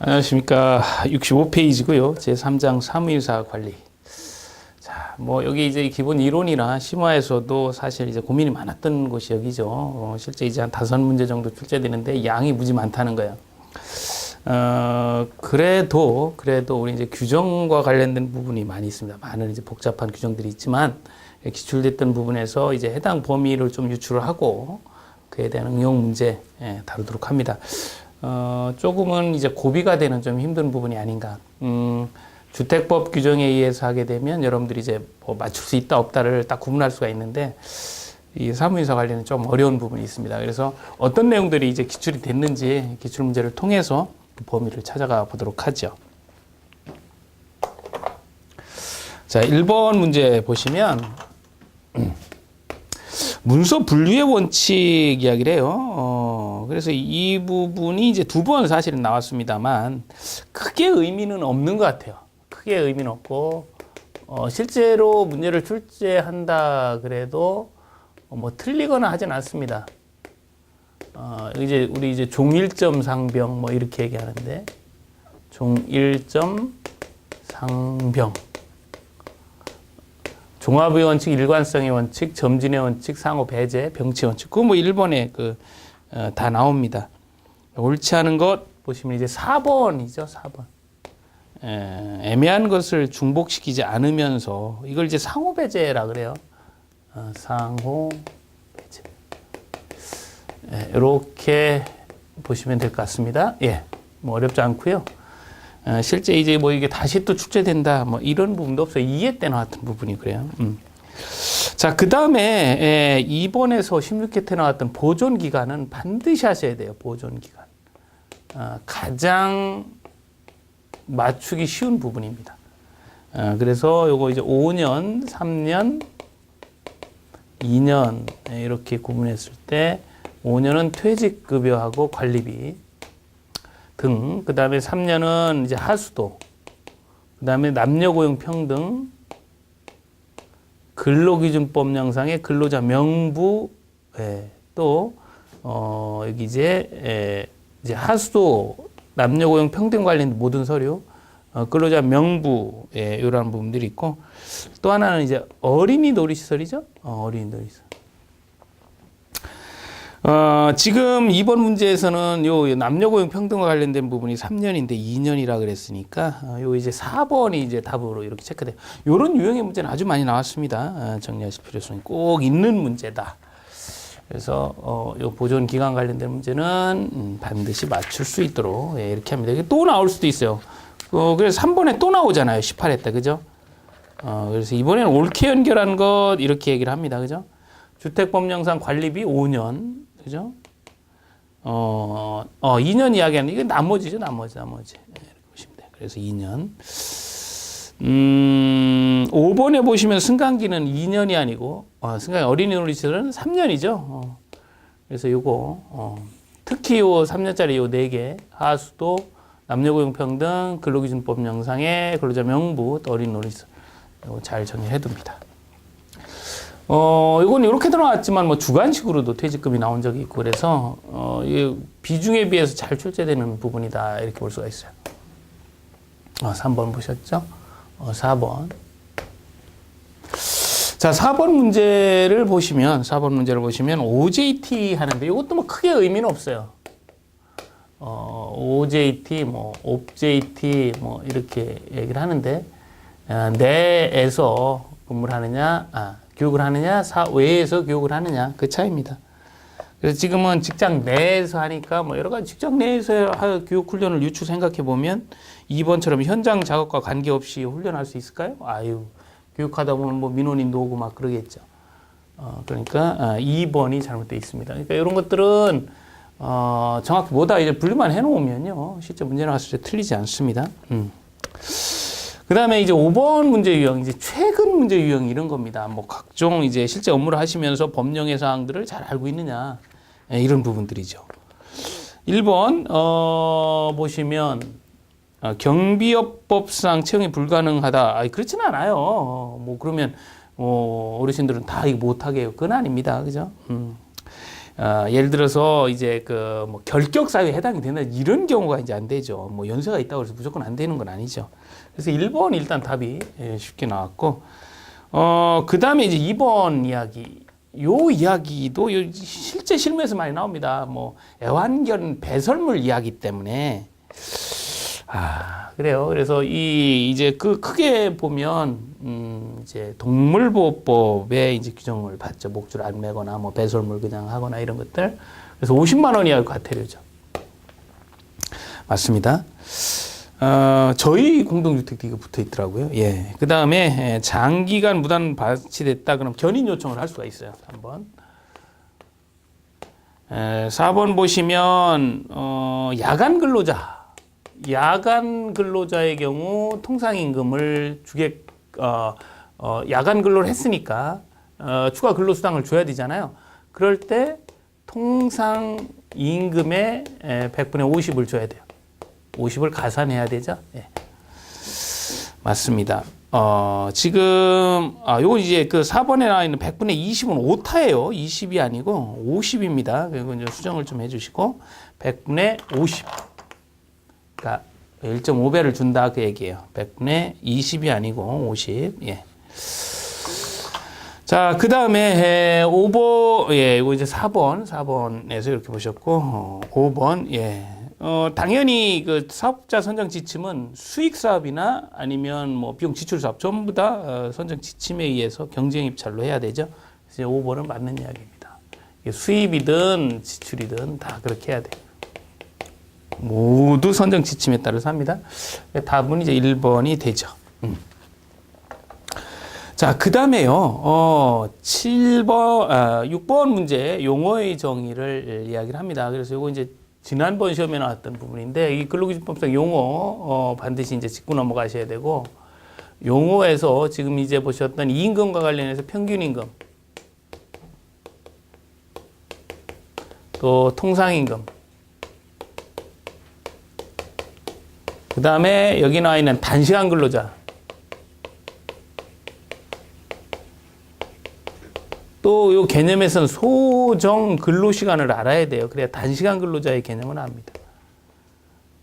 안녕하십니까. 65페이지고요. 제3장 사무인사 관리. 자, 뭐 여기 이제 기본 이론이나 심화에서도 사실 이제 고민이 많았던 곳이 여기죠. 실제 이제 한 5문제 정도 출제되는데 양이 무지 많다는 거예요. 그래도 우리 이제 규정과 관련된 부분이 많이 있습니다. 많은 이제 복잡한 규정들이 있지만 기출됐던 부분에서 이제 해당 범위를 좀 유출을 하고 그에 대한 응용 문제 다루도록 합니다. 조금은 이제 고비가 되는 좀 힘든 부분이 아닌가. 주택법 규정에 의해서 하게 되면 여러분들이 이제 뭐 맞출 수 있다 없다를 딱 구분할 수가 있는데 이 사무인사 관리는 좀 어려운 부분이 있습니다. 그래서 어떤 내용들이 이제 기출이 됐는지 기출 문제를 통해서 그 범위를 찾아가 보도록 하죠. 자, 1번 문제 보시면 문서 분류의 원칙 이야기를 해요. 그래서 이 부분이 이제 2번 사실은 나왔습니다만 크게 의미는 없는 것 같아요. 크게 의미는 없고 실제로 문제를 출제한다 그래도 뭐 틀리거나 하진 않습니다. 이제 우리 이제 종일점 상병 뭐 이렇게 얘기하는데 종일점 상병 종합의 원칙, 일관성의 원칙, 점진의 원칙, 상호 배제, 병치 원칙. 그거 뭐 1번에 다 나옵니다. 옳지 않은 것 보시면 이제 4번이죠, 4번. 애매한 것을 중복시키지 않으면서 이걸 이제 상호 배제라 그래요. 상호 배제. 이렇게 보시면 될 것 같습니다. 예, 뭐 어렵지 않고요. 실제 이제 뭐 이게 다시 또 출제된다 뭐 이런 부분도 없어요. 이해 때 나왔던 부분이 그래요. 자, 그 다음에 2번에서 16회 때 나왔던 보존 기간은 반드시 하셔야 돼요. 보존 기간. 가장 맞추기 쉬운 부분입니다. 그래서 요거 이제 5년, 3년, 2년 이렇게 구분했을 때 5년은 퇴직급여하고 관리비 등, 그 다음에 3년은 이제 하수도, 그 다음에 남녀고용 평등, 근로기준법령상의 근로자 명부, 또, 여기 이제 하수도, 남녀고용 평등 관련 모든 서류, 근로자 명부, 이런 부분들이 있고, 또 하나는 이제 어린이 놀이시설이죠? 어린이 놀이시설. 지금 2번 문제에서는 요 남녀고용 평등과 관련된 부분이 3년인데 2년이라 그랬으니까 요 이제 4번이 이제 답으로 이렇게 체크돼요. 요런 유형의 문제는 아주 많이 나왔습니다. 정리하실 필요성이 꼭 있는 문제다. 그래서 요 보존 기간 관련된 문제는 반드시 맞출 수 있도록 이렇게 합니다. 이게 또 나올 수도 있어요. 그래서 3번에 또 나오잖아요. 18회 때. 그죠? 그래서 이번에는 옳게 연결한 것 이렇게 얘기를 합니다. 그죠? 주택법령상 관리비 5년. 그죠? 2년 이야기하는, 이게 나머지죠, 나머지. 이렇게 보시면 돼요. 그래서 2년. 5번에 보시면 승강기는 2년이 아니고, 승강기 어린이 놀이시설은 3년이죠. 그래서 요거, 특히 요 3년짜리 요 4개, 하수도, 남녀고용평등, 근로기준법령상의 근로자 명부, 또 어린이 놀이시설. 요거 잘 정리해 둡니다. 이건 이렇게 들어왔지만 뭐 주관식으로도 퇴직금이 나온 적이 있고 그래서 이 비중에 비해서 잘 출제되는 부분이다 이렇게 볼 수가 있어요. 3번 보셨죠? 4번. 자, 4번 문제를 보시면 OJT 하는데 이것도 뭐 크게 의미는 없어요. OJT, 뭐 OJT 뭐 이렇게 얘기를 하는데 내에서 근무를 하느냐, 교육을 하느냐, 외에서 교육을 하느냐, 그 차이입니다. 그래서 지금은 직장 내에서 하니까 뭐 여러 가지 직장 내에서 교육 훈련을 유추 생각해 보면 2번처럼 현장 작업과 관계없이 훈련할 수 있을까요? 교육하다 보면 뭐 민원인도 오고 막 그러겠죠. 그러니까 2번이 잘못되어 있습니다. 그러니까 이런 것들은 정확히 뭐다 이제 분류만 해놓으면요, 실제 문제 나왔을 때 틀리지 않습니다. 그 다음에 이제 5번 문제 유형, 이제 최근 문제 유형 이런 겁니다. 뭐 각종 이제 실제 업무를 하시면서 법령의 사항들을 잘 알고 있느냐, 이런 부분들이죠. 1번, 보시면, 경비업법상 채용이 불가능하다. 그렇지는 않아요. 뭐 그러면, 어르신들은 다 이거 못하게 해요. 그건 아닙니다. 그죠? 예를 들어서 이제 그 뭐 결격 사유에 해당이 된다 이런 경우가 이제 안 되죠. 뭐 연세가 있다고 해서 무조건 안 되는 건 아니죠. 그래서 1번 일단 답이 쉽게 나왔고, 그 다음에 이제 2번 이야기. 요 이야기도 실제 실무에서 많이 나옵니다. 뭐 애완견 배설물 이야기 때문에. 그래요. 그래서 이제 그 크게 보면, 이제 동물보호법에 이제 규정을 받죠. 목줄 안 매거나 뭐 배설물 그냥 하거나 이런 것들. 그래서 50만 원 이하 과태료죠. 맞습니다. 저희 공동주택도 이거 붙어 있더라고요. 예. 그 다음에 장기간 무단 발치됐다. 그럼 견인 요청을 할 수가 있어요. 3번. 4번 보시면, 야간 근로자. 야간 근로자의 경우 통상임금을 야간 근로를 했으니까, 추가 근로수당을 줘야 되잖아요. 그럴 때 통상임금의 100분의 50을 줘야 돼요. 50을 가산해야 되죠. 예. 맞습니다. 지금, 요거 이제 그 4번에 나와 있는 100분의 20은 오타예요. 20이 아니고 50입니다. 그리고 이제 수정을 좀 해주시고, 100분의 50. 그러니까 1.5배를 준다 그 얘기예요. 100분의 20이 아니고 50. 예. 자, 그 다음에 5번, 예, 이거 이제 4번에서 이렇게 보셨고, 5번, 예. 당연히 그 사업자 선정 지침은 수익 사업이나 아니면 뭐 비용 지출 사업 전부 다 선정 지침에 의해서 경쟁 입찰로 해야 되죠. 그래서 5번은 맞는 이야기입니다. 수입이든 지출이든 다 그렇게 해야 돼요. 모두 선정 지침에 따라서 합니다. 답은 이제 1번이 되죠. 자, 그 다음에요, 6번 문제 용어의 정의를 이야기를 합니다. 그래서 이거 이제 지난번 시험에 나왔던 부분인데, 이 근로기준법상 용어, 반드시 이제 짚고 넘어가셔야 되고, 용어에서 지금 이제 보셨던 임금과 관련해서 평균임금, 또 통상임금, 그 다음에 여기 나와 있는 단시간 근로자, 또 이 개념에서는 소정 근로시간을 알아야 돼요. 그래야 단시간 근로자의 개념을 압니다.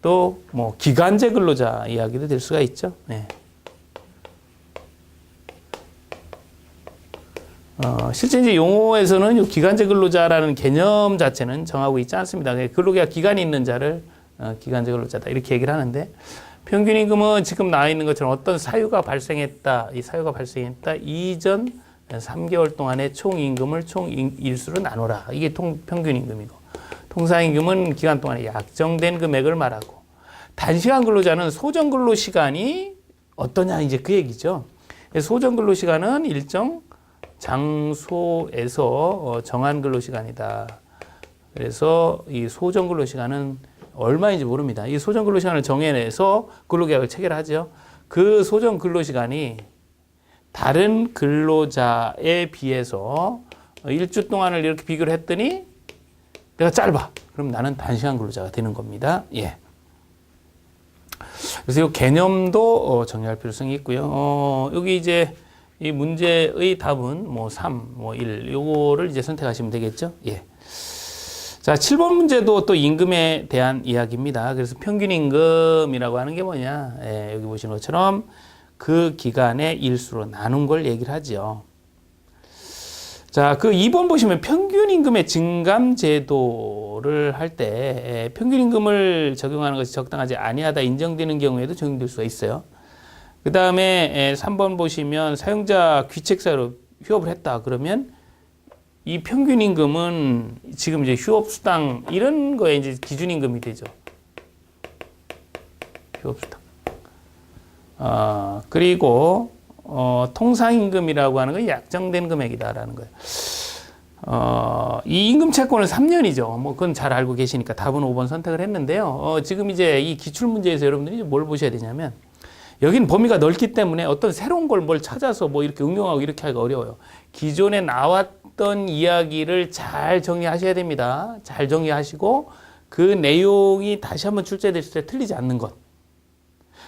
또 뭐 기간제 근로자 이야기도 될 수가 있죠. 네. 실제 이제 용어에서는 이 기간제 근로자라는 개념 자체는 정하고 있지 않습니다. 근로계약 기간이 있는 자를 기간제 근로자다 이렇게 얘기를 하는데, 평균임금은 지금 나와 있는 것처럼 어떤 사유가 발생했다, 이 사유가 발생했다 이전 3개월 동안의 총임금을 총일수로 나누라. 이게 평균임금이고, 통상임금은 기간 동안에 약정된 금액을 말하고, 단시간 근로자는 소정 근로 시간이 어떠냐 이제 그 얘기죠. 소정 근로 시간은 일정 장소에서 정한 근로 시간이다. 그래서 이 소정 근로 시간은 얼마인지 모릅니다. 이 소정 근로 시간을 정해내서 근로계약을 체결하죠. 그 소정 근로 시간이 다른 근로자에 비해서 일주 동안을 이렇게 비교를 했더니 내가 짧아. 그럼 나는 단시간 근로자가 되는 겁니다. 예. 그래서 이 개념도 정리할 필요성이 있고요. 여기 이제 이 문제의 답은 뭐 3, 뭐 1, 요거를 이제 선택하시면 되겠죠. 예. 자, 7번 문제도 또 임금에 대한 이야기입니다. 그래서 평균임금이라고 하는 게 뭐냐. 예, 여기 보시는 것처럼 그 기간의 일수로 나눈 걸 얘기를 하죠. 자, 그 2번 보시면 평균임금의 증감 제도를 할 때 평균임금을 적용하는 것이 적당하지 아니하다 인정되는 경우에도 적용될 수가 있어요. 그 다음에 3번 보시면 사용자 귀책 사유로 휴업을 했다. 그러면 이 평균임금은 지금 이제 휴업수당 이런 거에 이제 기준임금이 되죠. 휴업수당. 그리고 통상임금이라고 하는 건 약정된 금액이다라는 거예요. 이 임금 채권은 3년이죠. 뭐 그건 잘 알고 계시니까 답은 5번 선택을 했는데요. 지금 이제 이 기출 문제에서 여러분들이 뭘 보셔야 되냐면, 여기는 범위가 넓기 때문에 어떤 새로운 걸 뭘 찾아서 뭐 이렇게 응용하고 이렇게 하기가 어려워요. 기존에 나왔던 이야기를 잘 정리하셔야 됩니다. 잘 정리하시고 그 내용이 다시 한번 출제됐을 때 틀리지 않는 것.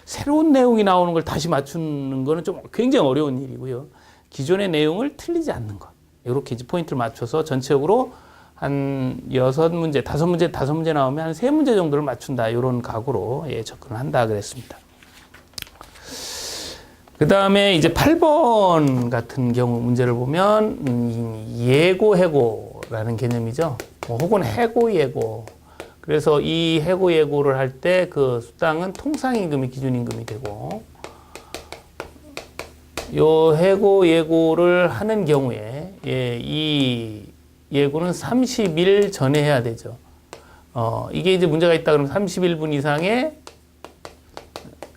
새로운 내용이 나오는 걸 다시 맞추는 거는 좀 굉장히 어려운 일이고요. 기존의 내용을 틀리지 않는 것. 이렇게 이제 포인트를 맞춰서 전체적으로 한 6문제, 5문제 나오면 한 3문제 정도를 맞춘다. 이런 각오로 예, 접근을 한다 그랬습니다. 그 다음에 이제 8번 같은 경우 문제를 보면 예고, 해고라는 개념이죠. 혹은 해고, 예고. 그래서 이 해고, 예고를 할 때 그 수당은 통상임금이 기준임금이 되고 요 해고, 예고를 하는 경우에 예, 이 예고는 30일 전에 해야 되죠. 이게 이제 문제가 있다 그러면 31분 이상의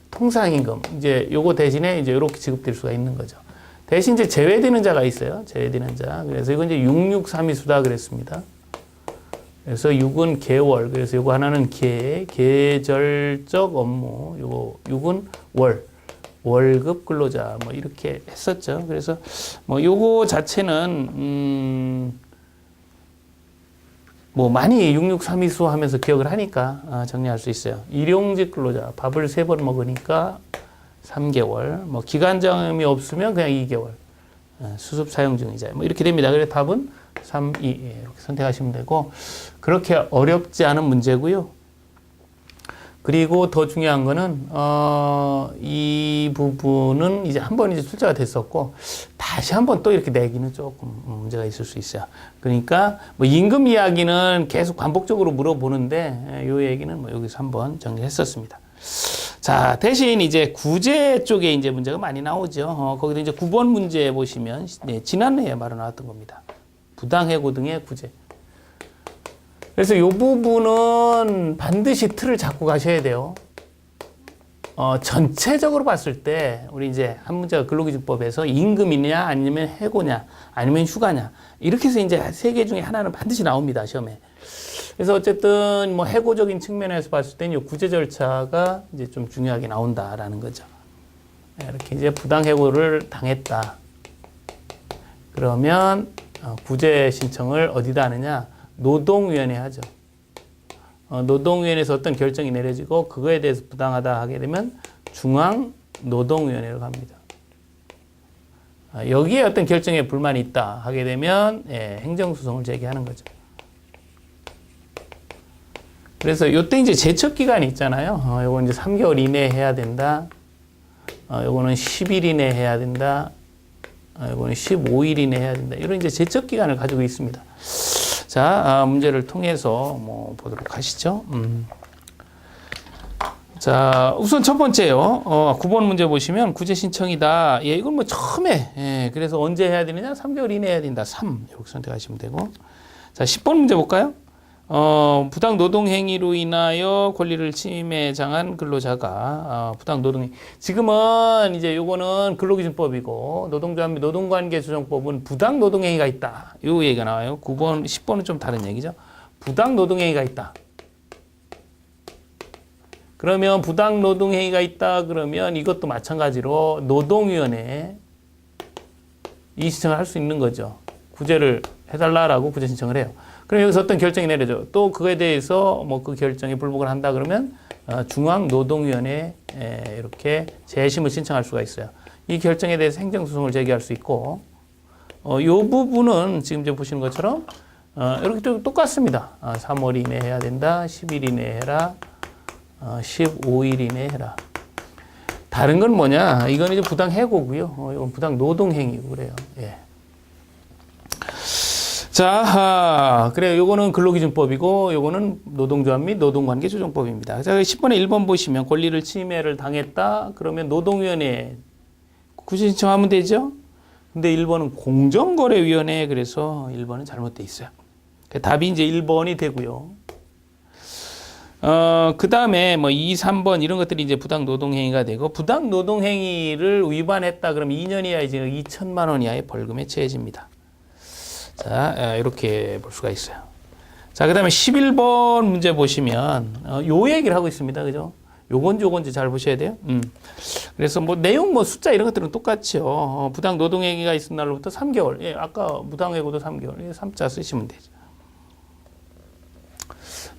통상임금. 이제 요거 대신에 이제 이렇게 지급될 수가 있는 거죠. 대신 이제 제외되는 자가 있어요. 제외되는 자. 그래서 이건 이제 6632수다 그랬습니다. 그래서 6은 개월. 그래서 요거 하나는 계절적 업무. 요거 6은 월급 근로자. 뭐 이렇게 했었죠. 그래서 뭐 요거 자체는 뭐 많이 6632수 하면서 기억을 하니까 정리할 수 있어요. 일용직 근로자, 밥을 3번 먹으니까 3개월, 뭐 기간점이 없으면 그냥 2개월, 수습 사용 중이자 뭐 이렇게 됩니다. 그래서 답은 3, 2 이렇게 선택하시면 되고 그렇게 어렵지 않은 문제고요. 그리고 더 중요한 거는 이 부분은 이제 한 번 이제 출제가 됐었고 다시 한 번 또 이렇게 내기는 조금 문제가 있을 수 있어요. 그러니까 뭐 임금 이야기는 계속 반복적으로 물어보는데 이 얘기는 뭐 여기서 한번 정리했었습니다. 자, 대신 이제 구제 쪽에 이제 문제가 많이 나오죠. 거기도 이제 9번 문제 보시면 네, 지난해에 바로 나왔던 겁니다. 부당해고 등의 구제. 그래서 이 부분은 반드시 틀을 잡고 가셔야 돼요. 전체적으로 봤을 때 우리 이제 한 문제가 근로기준법에서 임금이냐 아니면 해고냐 아니면 휴가냐 이렇게 해서 이제 3개 중에 하나는 반드시 나옵니다. 시험에. 그래서 어쨌든 뭐 해고적인 측면에서 봤을 때는 이 구제 절차가 이제 좀 중요하게 나온다라는 거죠. 이렇게 이제 부당해고를 당했다. 그러면 구제 신청을 어디다 하느냐? 노동위원회 하죠. 노동위원회에서 어떤 결정이 내려지고 그거에 대해서 부당하다 하게 되면 중앙노동위원회로 갑니다. 여기에 어떤 결정에 불만이 있다 하게 되면 행정소송을 제기하는 거죠. 그래서 요때 이제 제척 기간이 있잖아요. 요건 이제 3개월 이내에 해야 된다. 요거는 10일 이내에 해야 된다. 요거는 15일 이내에 해야 된다. 이런 이제 제척 기간을 가지고 있습니다. 자, 문제를 통해서 뭐 보도록 하시죠. 자, 우선 첫 번째요. 9번 문제 보시면 구제 신청이다. 예, 이건 뭐 처음에, 그래서 언제 해야 되느냐? 3개월 이내에 해야 된다. 3. 이렇게 선택하시면 되고. 자, 10번 문제 볼까요? 부당 노동 행위로 인하여 권리를 침해당한 근로자가 부당 노동 지금은 이제 요거는 근로기준법이고 노동조합 및 노동관계조정법은 부당 노동 행위가 있다. 요 얘기가 나와요. 9번, 10번은 좀 다른 얘기죠. 부당 노동 행위가 있다. 그러면 부당 노동 행위가 있다 그러면 이것도 마찬가지로 노동위원회에 이 신청을 할 수 있는 거죠. 구제를 해달라라고 구제 신청을 해요. 그럼 여기서 어떤 결정이 내려져. 또 그거에 대해서 뭐 그 결정에 불복을 한다 그러면 중앙노동위원회에 이렇게 재심을 신청할 수가 있어요. 이 결정에 대해서 행정소송을 제기할 수 있고, 이 부분은 지금 이제 보시는 것처럼 이렇게 좀 똑같습니다. 3월 이내에 해야 된다. 10일 이내에 해라. 15일 이내에 해라. 다른 건 뭐냐? 이건 이제 부당해고고요. 이건 부당노동행위고 그래요. 예. 자, 그래요. 요거는 근로기준법이고, 요거는 노동조합 및 노동관계조정법입니다. 자, 10번에 1번 보시면 권리를 침해를 당했다. 그러면 노동위원회에 구제 신청하면 되죠? 근데 1번은 공정거래위원회, 그래서 1번은 잘못돼 있어요. 답이 이제 1번이 되고요. 그 다음에 뭐 2, 3번 이런 것들이 이제 부당노동행위가 되고, 부당노동행위를 위반했다. 그러면 2년 이하 이제 2천만 원 이하의 벌금에 처해집니다. 자, 이렇게 볼 수가 있어요. 자, 그 다음에 11번 문제 보시면, 요 얘기를 하고 있습니다. 그죠? 요건지 잘 보셔야 돼요. 그래서 뭐 내용 뭐 숫자 이런 것들은 똑같죠. 부당 노동행위가 있은 날로부터 3개월. 예, 아까 무당해고도 3개월. 예, 3자 쓰시면 되죠.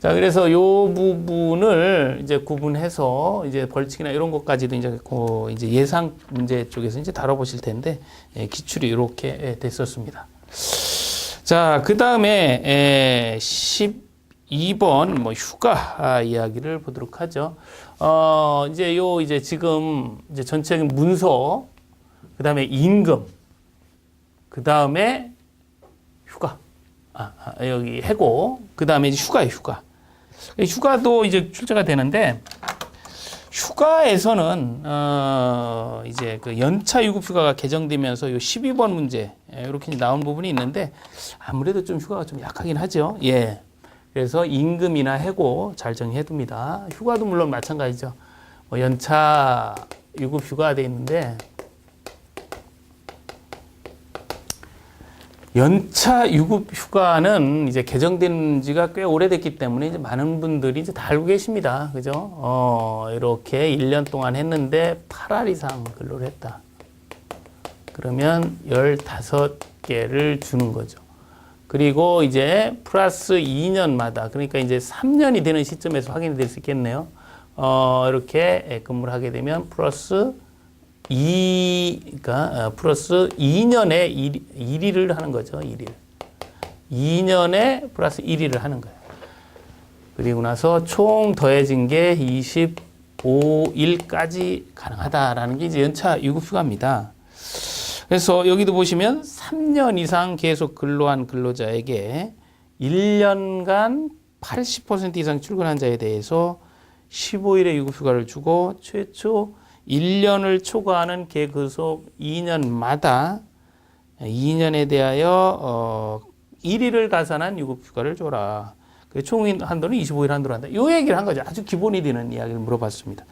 자, 그래서 요 부분을 이제 구분해서 이제 벌칙이나 이런 것까지도 이제 예상 문제 쪽에서 이제 다뤄보실 텐데, 예, 기출이 이렇게 됐었습니다. 자, 그 다음에 12번 뭐 휴가 이야기를 보도록 하죠. 이제 지금 이제 전체적인 문서, 그 다음에 임금, 그 다음에 휴가, 여기 해고, 그 다음에 이제 휴가예요, 휴가. 휴가도 이제 출제가 되는데, 휴가에서는 이제 그 연차 유급 휴가가 개정되면서 요 12번 문제 이렇게 나온 부분이 있는데 아무래도 좀 휴가가 좀 약하긴 하죠. 예. 그래서 임금이나 해고 잘 정리해 둡니다. 휴가도 물론 마찬가지죠. 뭐 연차 유급 휴가가 돼 있는데 연차 유급 휴가는 이제 개정된 지가 꽤 오래됐기 때문에 이제 많은 분들이 이제 다 알고 계십니다. 그죠? 이렇게 1년 동안 했는데 8알 이상 근로를 했다. 그러면 15개를 주는 거죠. 그리고 이제 플러스 2년마다, 그러니까 이제 3년이 되는 시점에서 확인이 될 수 있겠네요. 이렇게 근무를 하게 되면 플러스 플러스 2년에 1일을 하는 거죠. 1일. 2년에 플러스 1일을 하는 거예요. 그리고 나서 총 더해진 게 25일까지 가능하다라는 게 이제 연차 유급휴가입니다. 그래서 여기도 보시면 3년 이상 계속 근로한 근로자에게 1년간 80% 이상 출근한 자에 대해서 15일의 유급휴가를 주고 최초 1년을 초과하는 계급속 2년마다 2년에 대하여 1일을 가산한 유급휴가를 줘라. 총 한도는 25일 한도로 한다. 이 얘기를 한 거죠. 아주 기본이 되는 이야기를 물어봤습니다.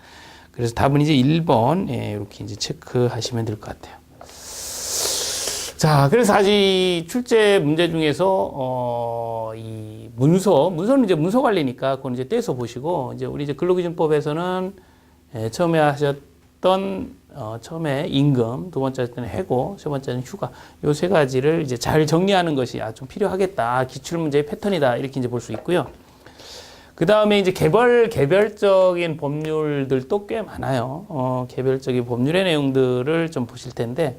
그래서 답은 이제 1번 이렇게 이제 체크하시면 될 것 같아요. 자, 그래서 아직 출제 문제 중에서 이 문서는 이제 문서 관리니까 그건 이제 떼서 보시고 이제 우리 이제 근로기준법에서는 처음에 처음에 임금, 두 번째는 해고, 세 번째는 휴가. 요 세 가지를 이제 잘 정리하는 것이 좀 필요하겠다. 기출 문제의 패턴이다. 이렇게 이제 볼 수 있고요. 그 다음에 이제 개별적인 법률들도 꽤 많아요. 개별적인 법률의 내용들을 좀 보실 텐데,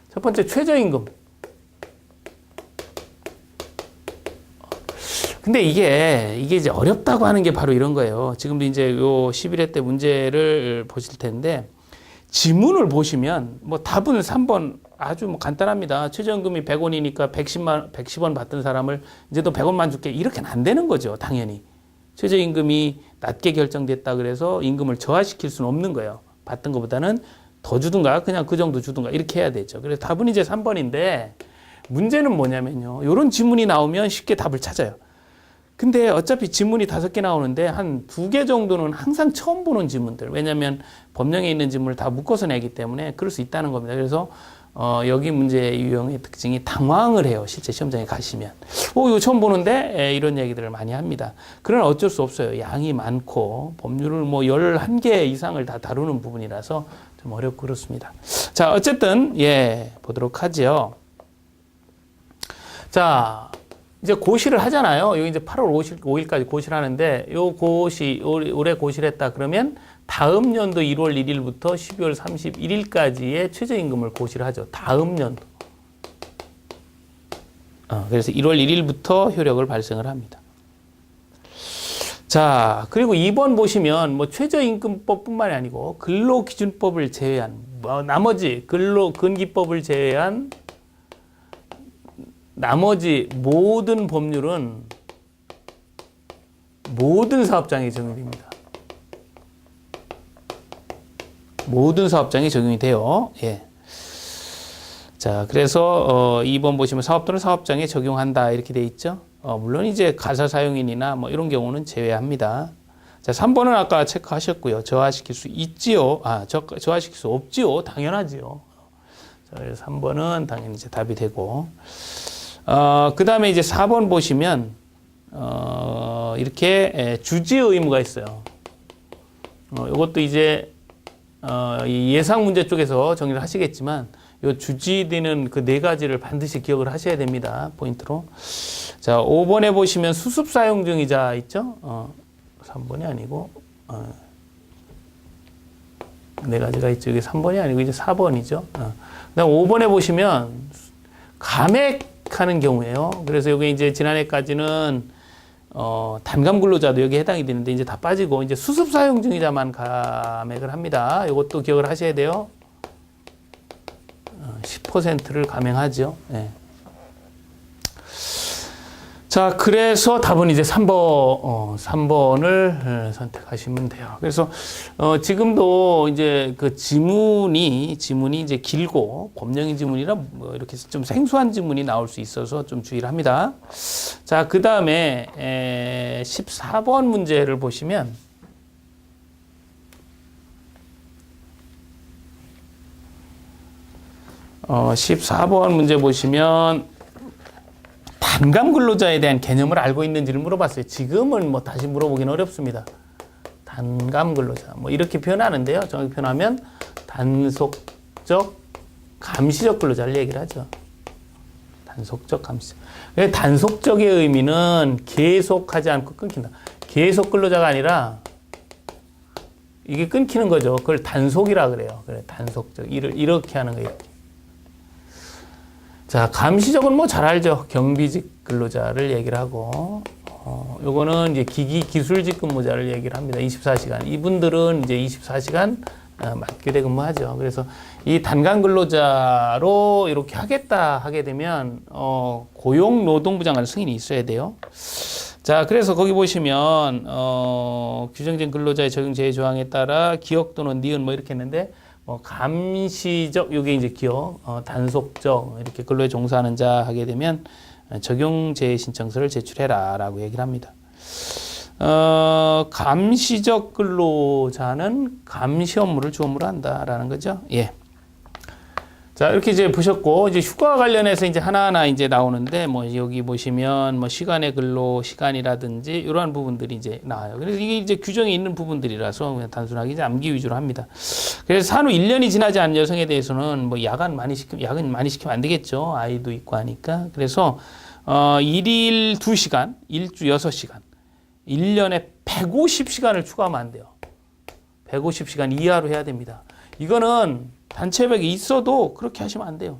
첫 번째 최저임금. 근데 이게 이제 어렵다고 하는 게 바로 이런 거예요. 지금도 이제 요 11회 때 문제를 보실 텐데, 지문을 보시면 뭐 답은 3번 아주 뭐 간단합니다. 최저임금이 100원이니까 110원 받던 사람을 이제 또 100원만 줄게. 이렇게는 안 되는 거죠. 당연히. 최저임금이 낮게 결정됐다 그래서 임금을 저하시킬 수는 없는 거예요. 받던 것보다는 더 주든가 그냥 그 정도 주든가 이렇게 해야 되죠. 그래서 답은 이제 3번인데 문제는 뭐냐면요. 이런 지문이 나오면 쉽게 답을 찾아요. 근데 어차피 지문이 5개 나오는데 한 2개 정도는 항상 처음 보는 지문들. 왜냐하면 법령에 있는 지문을 다 묶어서 내기 때문에 그럴 수 있다는 겁니다. 그래서 여기 문제 유형의 특징이 당황을 해요. 실제 시험장에 가시면. 이거 처음 보는데 이런 얘기들을 많이 합니다. 그러나 어쩔 수 없어요. 양이 많고 법률을 뭐 11개 이상을 다 다루는 부분이라서 좀 어렵고 그렇습니다. 자, 어쨌든 보도록 하죠. 자, 이제 고시를 하잖아요. 여기 이제 8월 5일까지 고시를 하는데, 요 고시, 올해 고시를 했다 그러면 다음 연도 1월 1일부터 12월 31일까지의 최저임금을 고시를 하죠. 다음 연도. 그래서 1월 1일부터 효력을 발생을 합니다. 자, 그리고 2번 보시면 뭐 최저임금법뿐만이 아니고 근로기준법을 제외한, 나머지 근기법을 제외한 나머지 모든 법률은 모든 사업장에 적용됩니다. 모든 사업장에 적용이 돼요. 자, 그래서 2번 보시면 사업 또는 사업장에 적용한다 이렇게 돼 있죠. 물론 이제 가사 사용인이나 뭐 이런 경우는 제외합니다. 자, 3번은 아까 체크하셨고요. 저하시킬 수 있지요. 저하시킬 수 없지요. 당연하지요. 자, 그래서 3번은 당연히 이제 답이 되고. 그 다음에 이제 4번 보시면, 이렇게 주지 의무가 있어요. 이것도 이제, 예상 문제 쪽에서 정리를 하시겠지만, 요 주지되는 그 4가지를 반드시 기억을 하셔야 됩니다. 포인트로. 자, 5번에 보시면 수습 사용 중이자 있죠? 3번이 아니고, 4가지가 있죠. 이게 3번이 아니고 이제 4번이죠. 그 다음 5번에 보시면, 감액 이직하는 경우에요. 그래서 여기 이제 지난해까지는 단감 근로자도 여기 해당이 되는데 이제 다 빠지고 이제 수습 사용 중이자만 감액을 합니다. 이것도 기억을 하셔야 돼요. 10%를 감행하죠. 네. 자, 그래서 답은 이제 3번을 선택하시면 돼요. 그래서, 지금도 이제 그 지문이 이제 길고, 법령인 지문이라 뭐 이렇게 좀 생소한 지문이 나올 수 있어서 좀 주의를 합니다. 자, 그 다음에, 14번 문제를 보시면, 14번 문제 보시면, 단감 근로자에 대한 개념을 알고 있는지를 물어봤어요. 지금은 뭐 다시 물어보기는 어렵습니다. 단감 근로자. 뭐 이렇게 표현하는데요. 정확히 표현하면 단속적, 감시적 근로자를 얘기를 하죠. 단속적, 감시적. 단속적의 의미는 계속하지 않고 끊긴다. 계속 근로자가 아니라 이게 끊기는 거죠. 그걸 단속이라 그래요. 그래, 단속적. 일을 이렇게 하는 거예요. 자, 감시적은 뭐 잘 알죠. 경비직 근로자를 얘기를 하고, 요거는 이제 기술직 근무자를 얘기를 합니다. 24시간. 이분들은 이제 24시간 맞교대 근무하죠. 그래서 이 단감 근로자로 이렇게 하겠다 하게 되면, 고용노동부 장관 승인이 있어야 돼요. 자, 그래서 거기 보시면, 규정된 근로자의 적용 제외 조항에 따라 기억 또는 니은 뭐 이렇게 했는데, 감시적, 요게 이제 기억, 단속적, 이렇게 근로에 종사하는 자 하게 되면 적용 제외 신청서를 제출해라 라고 얘기를 합니다. 감시적 근로자는 감시 업무를 주 업무로 한다라는 거죠. 예. 자, 이렇게 이제 보셨고, 이제 휴가 관련해서 이제 하나하나 이제 나오는데, 뭐, 여기 보시면, 뭐, 시간의 근로, 시간이라든지, 이러한 부분들이 이제 나와요. 그래서 이게 이제 규정이 있는 부분들이라서 그냥 단순하게 이제 암기 위주로 합니다. 그래서 산후 1년이 지나지 않은 여성에 대해서는 뭐, 야근 많이 시키면 안 되겠죠. 아이도 있고 하니까. 그래서, 1일 2시간, 일주 6시간, 1년에 150시간을 추가하면 안 돼요. 150시간 이하로 해야 됩니다. 이거는 단체 협약이 있어도 그렇게 하시면 안 돼요.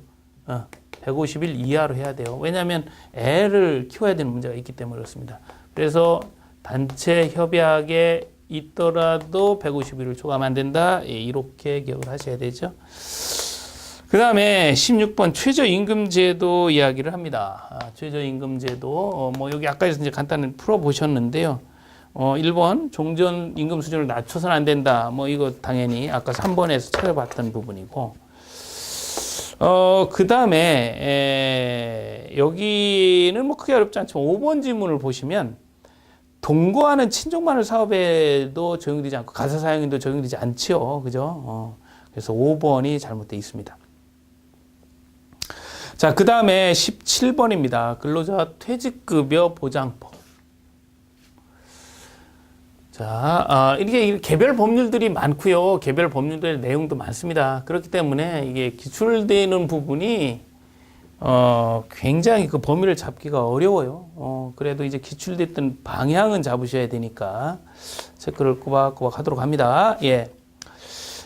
150일 이하로 해야 돼요. 왜냐하면 애를 키워야 되는 문제가 있기 때문에 그렇습니다. 그래서 단체 협약에 있더라도 150일을 초과하면 안 된다. 예, 이렇게 기억을 하셔야 되죠. 그 다음에 16번 최저임금제도 이야기를 합니다. 최저임금제도 뭐 여기 아까 이제 간단히 풀어보셨는데요. 1번 종전 임금 수준을 낮춰서는 안 된다. 뭐 이거 당연히 아까 3번에서 찾아봤던 부분이고, 그 다음에 여기는 뭐 크게 어렵지 않지만 5번 지문을 보시면 동거하는 친족마늘 사업에도 적용되지 않고 가사 사용인도 적용되지 않지요. 그죠? 그래서 5번이 잘못되어 있습니다. 자, 그 다음에 17번입니다. 근로자 퇴직급여 보장법. 자, 이게 개별 법률들이 많고요. 개별 법률들의 내용도 많습니다. 그렇기 때문에 이게 기출되는 부분이 굉장히 그 범위를 잡기가 어려워요. 그래도 이제 기출됐던 방향은 잡으셔야 되니까 체크를 꼬박꼬박 하도록 합니다. 예.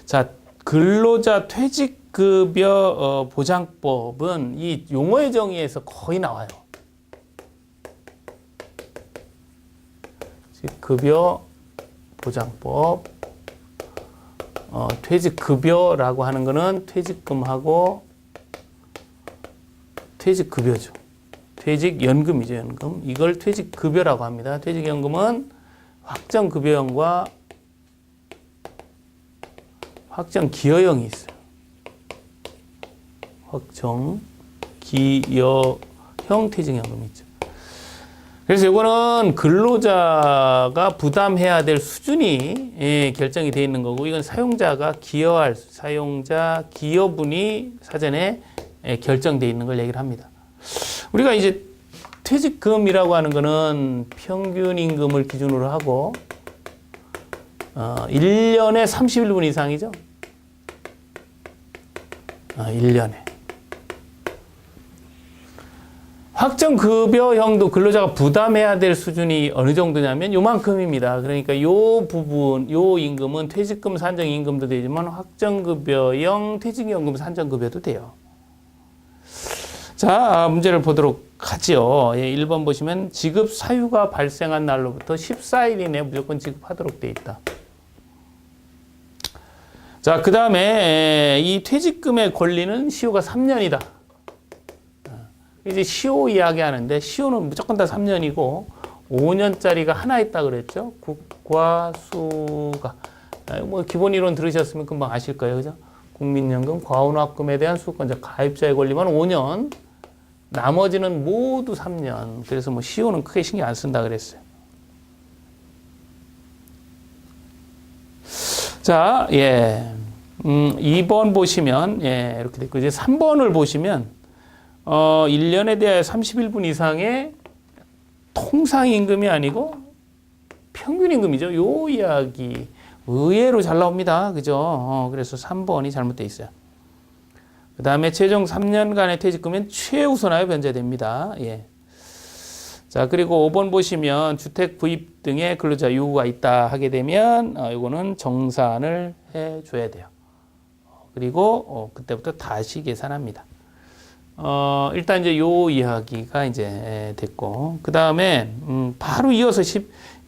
자, 근로자 퇴직급여 보장법은 이 용어의 정의에서 거의 나와요. 급여 보장법, 퇴직급여라고 하는 거는 퇴직금하고 퇴직급여죠. 퇴직연금이죠, 연금. 이걸 퇴직급여라고 합니다. 퇴직연금은 확정급여형과 확정기여형이 있어요. 확정기여형 퇴직연금이 있죠. 그래서 이거는 근로자가 부담해야 될 수준이 결정이 되어 있는 거고, 이건 사용자 기여분이 사전에 결정되어 있는 걸 얘기를 합니다. 우리가 이제 퇴직금이라고 하는 거는 평균 임금을 기준으로 하고, 1년에 31분 이상이죠. 1년에. 확정급여형도 근로자가 부담해야 될 수준이 어느 정도냐면 요만큼입니다. 그러니까 요 부분, 요 임금은 퇴직금 산정임금도 되지만 확정급여형 퇴직연금 산정급여도 돼요. 자, 문제를 보도록 하죠. 예, 1번 보시면 지급 사유가 발생한 날로부터 14일 이내 무조건 지급하도록 되어 있다. 자, 그 다음에 이 퇴직금의 권리는 시효가 3년이다. 이제 시효 이야기하는데 시효는 무조건 다 3년이고 5년짜리가 하나 있다 그랬죠. 국과수가 뭐 기본 이론 들으셨으면 금방 아실 거예요, 그죠? 국민연금, 과운합금에 대한 수급권자 가입자의 권리만 5년, 나머지는 모두 3년. 그래서 뭐 시효는 크게 신경 안 쓴다 그랬어요. 자, 예. 2번 보시면, 예, 이렇게 됐고, 이제 3번을 보시면, 1년에 대하여 31분 이상의 통상임금이 아니고 평균임금이죠. 요 이야기. 의외로 잘 나옵니다. 그죠? 그래서 3번이 잘못되어 있어요. 그 다음에 최종 3년간의 퇴직금은 최우선하여 변제됩니다. 예. 자, 그리고 5번 보시면 주택 구입 등의 근로자 요구가 있다 하게 되면 이거는 정산을 해줘야 돼요. 그리고 그때부터 다시 계산합니다. 일단 이제 요 이야기가 이제 됐고, 그 다음에 바로 이어서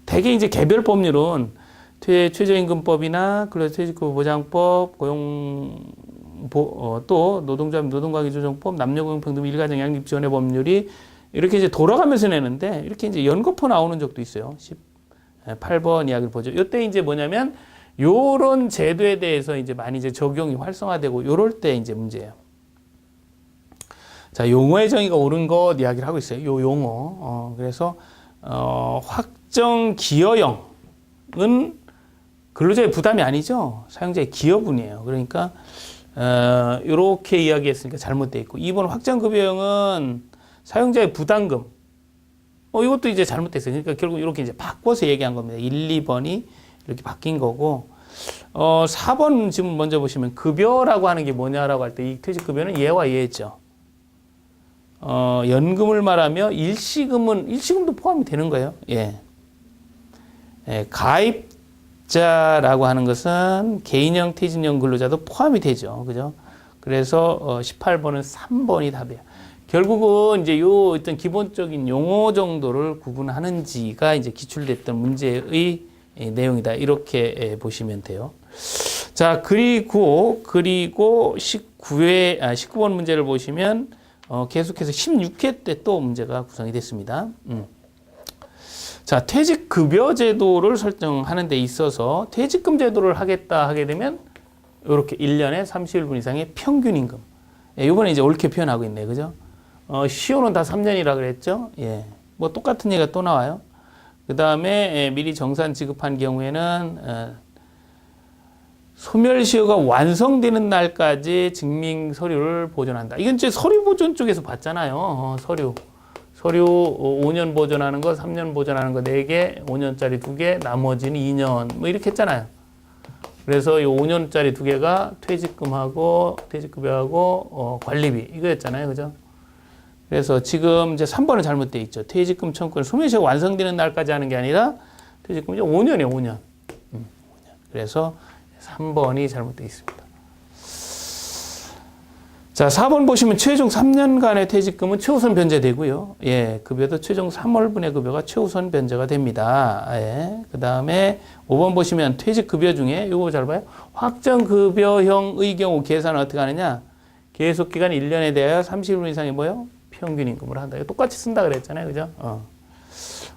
대개 이제 개별 법률은 최저임금법이나 근로자퇴직금 보장법, 또 노동자 노동관계 조정법, 남녀고용평등 일가정 양립 지원의 법률이 이렇게 이제 돌아가면서 내는데 이렇게 이제 연거푸 나오는 적도 있어요. 18번 이야기를 보죠. 이때 이제 뭐냐면 요런 제도에 대해서 이제 많이 이제 적용이 활성화되고 요럴 때 이제 문제예요. 자, 용어의 정의가 옳은 것 이야기를 하고 있어요. 요 용어. 그래서 확정 기여형은 근로자의 부담이 아니죠. 사용자의 기여분이에요. 그러니까 이렇게 이야기했으니까 잘못되어 있고, 2번 확정급여형은 사용자의 부담금. 이것도 이제 잘못되어 있어요. 그러니까 결국 이렇게 이제 바꿔서 얘기한 겁니다. 1, 2번이 이렇게 바뀐 거고, 4번 지금 먼저 보시면 급여라고 하는 게 뭐냐라고 할 때 이 퇴직급여는 얘와 얘죠. 연금을 말하며 일시금도 포함이 되는 거예요. 예. 가입자라고 하는 것은 개인형, 퇴직형 근로자도 포함이 되죠. 그죠? 그래서 18번은 3번이 답이에요. 결국은 이제 요 어떤 기본적인 용어 정도를 구분하는지가 이제 기출됐던 문제의 내용이다. 이렇게 보시면 돼요. 자, 그리고 19번 문제를 보시면 계속해서 16회 때 또 문제가 구성이 됐습니다. 자, 퇴직급여 제도를 설정하는 데 있어서 퇴직금 제도를 하겠다 하게 되면 이렇게 1년에 31분 이상의 평균임금. 이번에 이제 옳게 표현하고 있네요. 그죠? 시효는 다 3년이라 그랬죠? 예. 뭐 똑같은 얘기가 또 나와요. 그 다음에 미리 정산 지급한 경우에는 소멸시효가 완성되는 날까지 증명 서류를 보존한다. 이건 이제 서류 보존 쪽에서 봤잖아요. 서류 5년 보존하는 거, 3년 보존하는 거 4개, 5년짜리 2개, 나머지는 2년 뭐 이렇게 했잖아요. 그래서 이 5년짜리 2개가 퇴직급여하고 관리비 이거였잖아요. 그죠? 그래서 지금 이제 3번은 잘못되어 있죠. 퇴직금 청구는 소멸시효가 완성되는 날까지 하는 게 아니라 퇴직금 이제 5년이에요. 5년. 그래서 3번이 잘못되어 있습니다. 자, 4번 보시면 최종 3년간의 퇴직금은 최우선 변제되고요. 예, 급여도 최종 3월분의 급여가 최우선 변제가 됩니다. 예, 그 다음에 5번 보시면 퇴직급여 중에 이거 잘 봐요. 확정급여형의 경우 계산은 어떻게 하느냐? 계속기간 1년에 대하여 30일 이상이 뭐요? 평균임금을 한다. 이거 똑같이 쓴다 그랬잖아요. 그죠?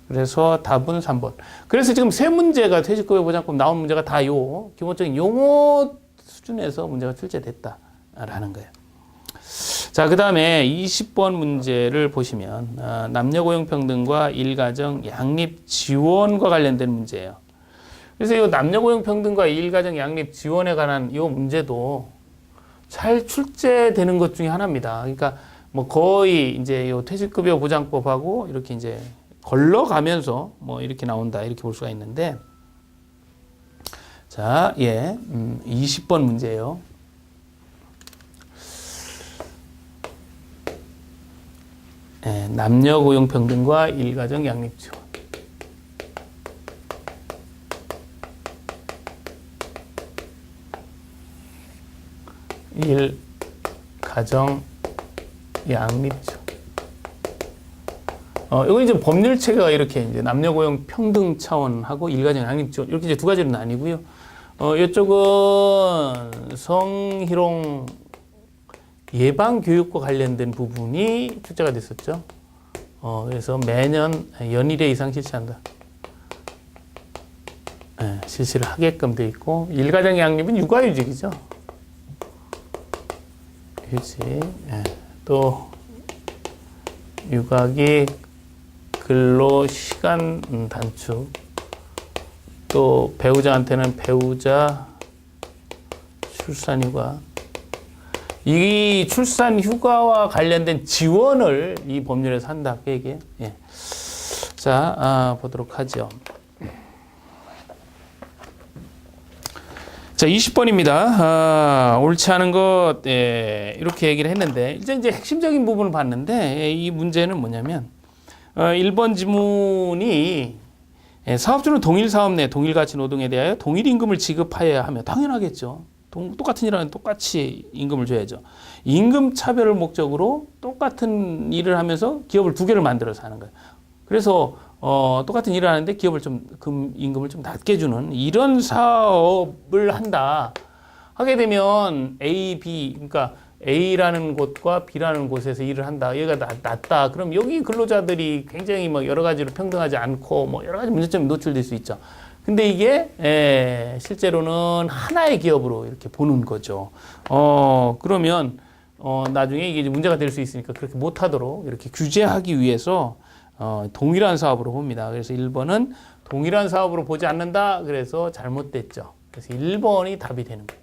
그래서 답은 3번. 그래서 지금 세 문제가 퇴직급여 보장법 나온 문제가 다 기본적인 용어 수준에서 문제가 출제됐다라는 거예요. 자, 그 다음에 20번 문제를 보시면 남녀고용평등과 일가정 양립 지원과 관련된 문제예요. 그래서 이 남녀고용평등과 일가정 양립 지원에 관한 이 문제도 잘 출제되는 것 중에 하나입니다. 그러니까 뭐 거의 이제 이 퇴직급여 보장법하고 이렇게 이제 걸러가면서 뭐 이렇게 나온다 이렇게 볼 수가 있는데, 자, 20번 문제예요. 남녀 고용 평등과 일가정 양립 지원. 일가정 양립죠. 이건 이제 법률 체계가 이렇게 이제 남녀 고용 평등 차원하고 일가정 양립죠. 이렇게 이제 두 가지로 나뉘고요. 이쪽은 성희롱 예방 교육과 관련된 부분이 출제가 됐었죠. 그래서 매년 연일회 이상 실시한다. 실시를 하게끔 돼 있고, 일가정 양립은 육아휴직이죠. 휴직. 또 육아기 근로 시간 단축. 또 배우자한테는 배우자 출산 휴가. 이 출산 휴가와 관련된 지원을 이 법률에서 한다. 그 얘기예요. 예. 자, 보도록 하죠. 자, 20번입니다. 옳지 않은 것, 이렇게 얘기를 했는데, 이제 핵심적인 부분을 봤는데, 이 문제는 뭐냐면, 1번 지문이 사업주는 동일 사업 내 동일 가치 노동에 대하여 동일 임금을 지급하여야 하며, 당연하겠죠. 똑같은 일 하면 똑같이 임금을 줘야죠. 임금 차별을 목적으로 똑같은 일을 하면서 기업을 두 개를 만들어서 하는 거예요. 그래서 똑같은 일을 하는데 기업을 좀 임금을 좀 낮게 주는 이런 사업을 한다. 하게 되면 A, B, 그러니까 A라는 곳과 B라는 곳에서 일을 한다. 얘가 낮다. 그럼 여기 근로자들이 굉장히 뭐 여러 가지로 평등하지 않고 뭐 여러 가지 문제점이 노출될 수 있죠. 근데 이게 실제로는 하나의 기업으로 이렇게 보는 거죠. 그러면 나중에 이게 문제가 될 수 있으니까 그렇게 못하도록 이렇게 규제하기 위해서 동일한 사업으로 봅니다. 그래서 1번은 동일한 사업으로 보지 않는다. 그래서 잘못됐죠. 그래서 1번이 답이 되는 거예요.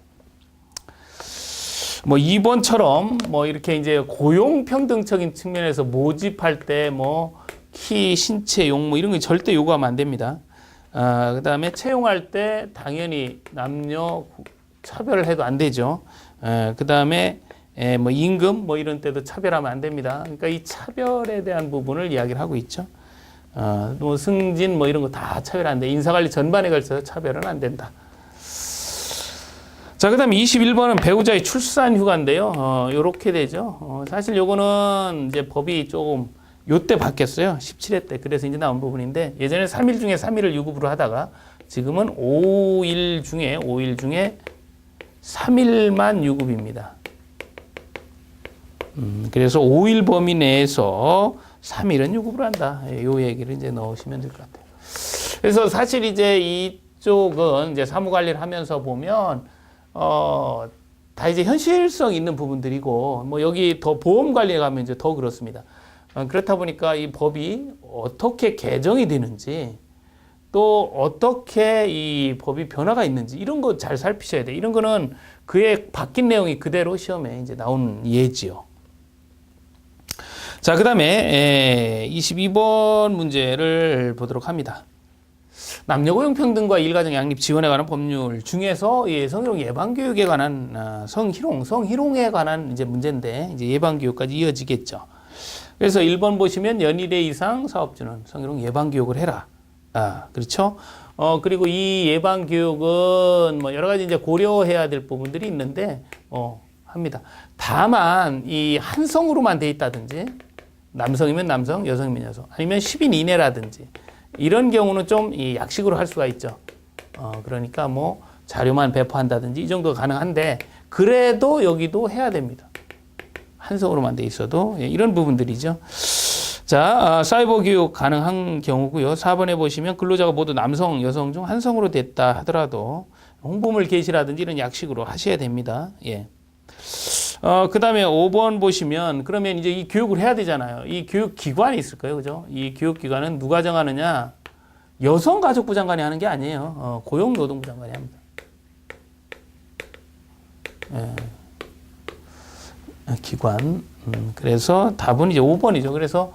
뭐 2번처럼 뭐 이렇게 이제 고용 평등적인 측면에서 모집할 때 뭐 키, 신체, 용 뭐 이런 거 절대 요구하면 안 됩니다. 그다음에 채용할 때 당연히 남녀 차별을 해도 안 되죠. 그다음에 뭐 임금 뭐 이런 때도 차별하면 안 됩니다. 그러니까 이 차별에 대한 부분을 이야기를 하고 있죠. 뭐 승진 뭐 이런 거 다 차별 안 돼. 인사관리 전반에 걸쳐서 차별은 안 된다. 자, 그다음에 21번은 배우자의 출산 휴가인데요. 요렇게 되죠. 사실 요거는 이제 법이 조금 요때 바뀌었어요. 17회 때. 그래서 이제 나온 부분인데 예전에 3일 중에 3일을 유급으로 하다가 지금은 5일 중에 3일만 유급입니다. 그래서 5일 범위 내에서 3일은 유급을 한다. 요 얘기를 이제 넣으시면 될 것 같아요. 그래서 사실 이제 이쪽은 이제 사무 관리를 하면서 보면 다 이제 현실성 있는 부분들이고 뭐 여기 더 보험 관리에 가면 이제 더 그렇습니다. 그렇다 보니까 이 법이 어떻게 개정이 되는지 또 어떻게 이 법이 변화가 있는지 이런 거 잘 살피셔야 돼요. 이런 거는 그의 바뀐 내용이 그대로 시험에 이제 나온 예지요. 자, 그 다음에 22번 문제를 보도록 합니다. 남녀고용평등과 일가정 양립 지원에 관한 법률 중에서 성희롱 예방교육에 관한 성희롱에 관한 이제 문제인데 이제 예방교육까지 이어지겠죠. 그래서 1번 보시면 연일회 이상 사업주는 성희롱 예방교육을 해라. 그렇죠? 그리고 이 예방교육은 뭐 여러 가지 이제 고려해야 될 부분들이 있는데 합니다. 다만 이 한 성으로만 돼 있다든지 남성이면 남성, 여성이면 여성, 아니면 10인 이내라든지 이런 경우는 좀 이 약식으로 할 수가 있죠. 그러니까 뭐 자료만 배포한다든지 이 정도 가능한데 그래도 여기도 해야 됩니다. 한성으로만 돼 있어도 이런 부분들이죠. 자, 사이버 교육 가능한 경우고요. 4번에 보시면 근로자가 모두 남성, 여성 중 한성으로 됐다 하더라도 홍보물 게시라든지 이런 약식으로 하셔야 됩니다. 예. 그 다음에 5번 보시면 그러면 이제 이 교육을 해야 되잖아요. 이 교육 기관이 있을 거예요. 그죠? 이 교육 기관은 누가 정하느냐? 여성가족부 장관이 하는 게 아니에요. 고용노동부 장관이 합니다. 예. 기관. 그래서 답은 이제 5번이죠. 그래서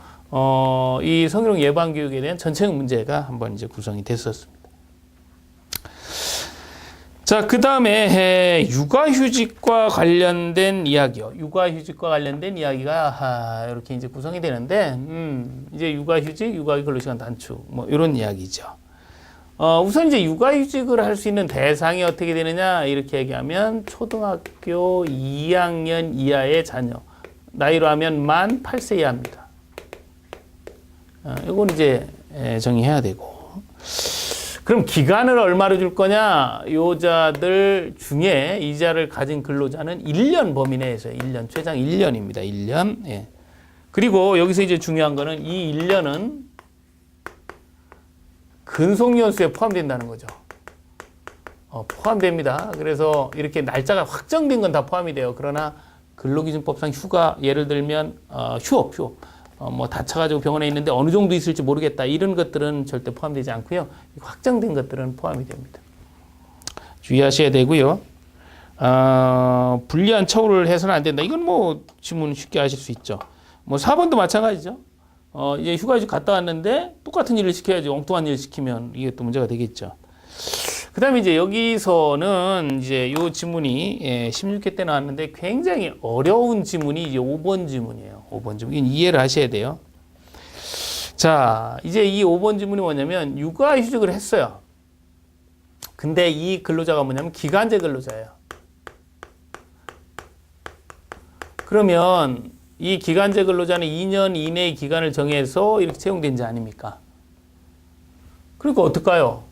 이 성희롱 예방 교육에 대한 전체적 문제가 한번 이제 구성이 됐었습니다. 자, 그 다음에 육아휴직과 관련된 이야기요. 육아휴직과 관련된 이야기가 이렇게 이제 구성이 되는데, 이제 육아휴직, 육아휴직 근로시간 단축, 뭐 이런 이야기죠. 우선 이제 육아휴직을 할 수 있는 대상이 어떻게 되느냐 이렇게 얘기하면 초등학교 2학년 이하의 자녀, 나이로 하면 만 8세 이하입니다. 이건 이제 정의해야 되고. 그럼 기간을 얼마로 줄 거냐? 요자들 중에 이자를 가진 근로자는 1년 범위 내에서요. 1년, 최장 1년입니다. 1년. 예. 그리고 여기서 이제 중요한 거는 이 1년은 근속연수에 포함된다는 거죠. 포함됩니다. 그래서 이렇게 날짜가 확정된 건 다 포함이 돼요. 그러나 근로기준법상 휴가, 예를 들면 휴업. 뭐 다쳐가지고 병원에 있는데 어느 정도 있을지 모르겠다. 이런 것들은 절대 포함되지 않고요. 확정된 것들은 포함이 됩니다. 주의하셔야 되고요. 불리한 처우를 해서는 안 된다. 이건 뭐 지문 쉽게 하실 수 있죠. 뭐 4번도 마찬가지죠. 이제 휴가지 갔다 왔는데 똑같은 일을 시켜야지. 엉뚱한 일을 시키면 이게 또 문제가 되겠죠. 그 다음에 이제 여기서는 이제 요 지문이 16회 때 나왔는데 굉장히 어려운 지문이 이제 5번 지문이에요. 5번 지문. 이건 이해를 하셔야 돼요. 자, 이제 이 5번 지문이 뭐냐면 육아휴직을 했어요. 근데 이 근로자가 뭐냐면 기간제 근로자예요. 그러면 이 기간제 근로자는 2년 이내의 기간을 정해서 이렇게 채용된 자 아닙니까? 그러니까 어떨까요?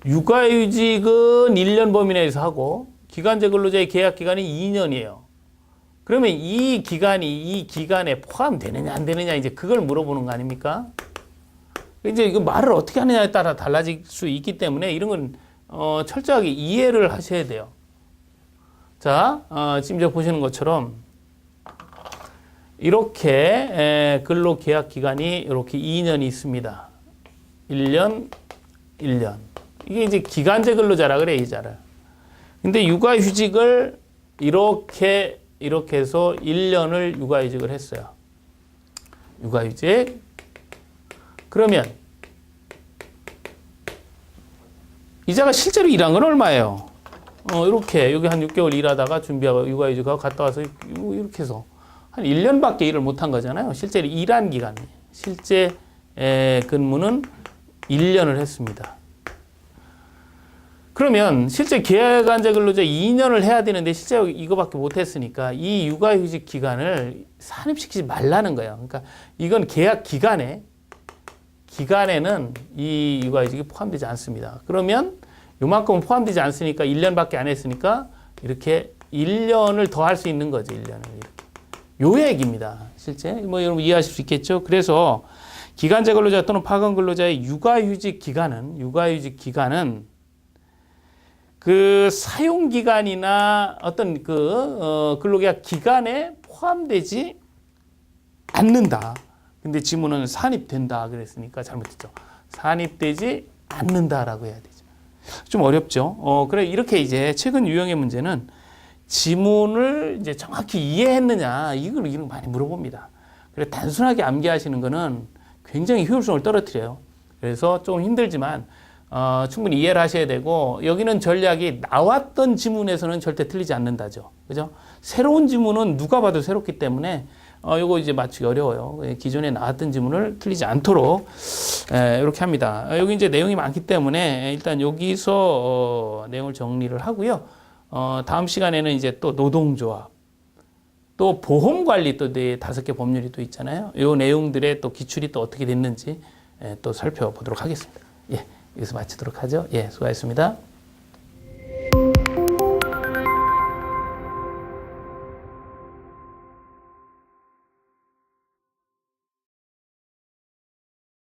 육아휴직은 1년 범위 내에서 하고 기간제 근로자의 계약 기간이 2년이에요. 그러면 이 기간에 포함되느냐 안 되느냐 이제 그걸 물어보는 거 아닙니까? 이제 이거 말을 어떻게 하느냐에 따라 달라질 수 있기 때문에 이런 건 철저하게 이해를 하셔야 돼요. 자, 지금 저 보시는 것처럼 이렇게 근로 계약 기간이 이렇게 2년이 있습니다. 1년. 이게 이제 기간제 근로자라 그래, 이자를. 근데 육아휴직을 이렇게 해서 1년을 육아휴직을 했어요. 육아휴직. 그러면 이자가 실제로 일한 건 얼마예요? 이렇게 여기 한 6개월 일하다가 준비하고 육아휴직하고 갔다 와서 이렇게 해서 한 1년밖에 일을 못한 거잖아요. 실제로 일한 기간. 실제 근무는 1년을 했습니다. 그러면 실제 계약간제 근로자 2년을 해야 되는데 실제 이거밖에 못했으니까 이 육아휴직 기간을 산입시키지 말라는 거예요. 그러니까 이건 계약 기간에는 이 육아휴직이 포함되지 않습니다. 그러면 요만큼은 포함되지 않으니까 1년밖에 안 했으니까 이렇게 1년을 더 할 수 있는 거죠. 1년을 이렇게. 요 얘기입니다. 실제 뭐 여러분 이해하실 수 있겠죠. 그래서 기간제 근로자 또는 파견 근로자의 육아휴직 기간은 그 사용 기간이나 어떤 그 근로계약 기간에 포함되지 않는다. 근데 지문은 산입된다 그랬으니까 잘못했죠. 산입되지 않는다라고 해야 되죠. 좀 어렵죠. 그래 이렇게 이제 최근 유형의 문제는 지문을 이제 정확히 이해했느냐 이걸 많이 물어봅니다. 그래 단순하게 암기하시는 거는 굉장히 효율성을 떨어뜨려요. 그래서 좀 힘들지만 충분히 이해를 하셔야 되고 여기는 전략이 나왔던 지문에서는 절대 틀리지 않는다죠. 그죠? 새로운 지문은 누가 봐도 새롭기 때문에 요거 이제 맞추기 어려워요. 기존에 나왔던 지문을 틀리지 않도록 이렇게 합니다. 여기 이제 내용이 많기 때문에 일단 여기서 내용을 정리를 하고요. 다음 시간에는 이제 또 노동조합, 또 보험관리 또 5개 법률이 또 있잖아요. 요 내용들의 또 기출이 또 어떻게 됐는지 또 살펴보도록 하겠습니다. 예. 여기서 마치도록 하죠. 예, 수고하셨습니다.